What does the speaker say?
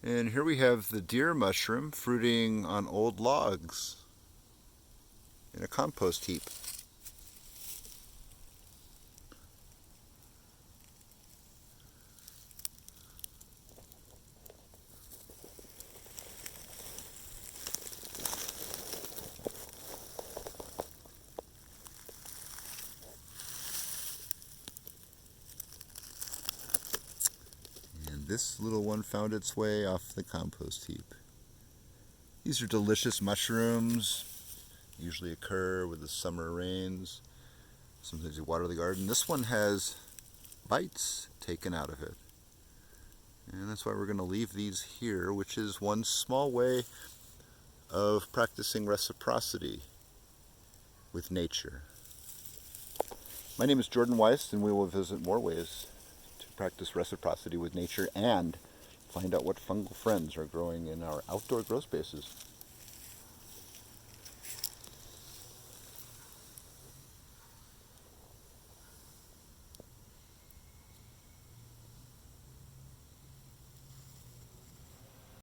And here we have the deer mushroom fruiting on old logs in a compost heap. And this little one found its way off the compost heap. These are delicious mushrooms, usually occur with the summer rains. Sometimes you water the garden. This one has bites taken out of it. And that's why we're going to leave these here, which is one small way of practicing reciprocity with nature. My name is Jordan Weiss, and we will visit more ways to practice reciprocity with nature and find out what fungal friends are growing in our outdoor grow spaces.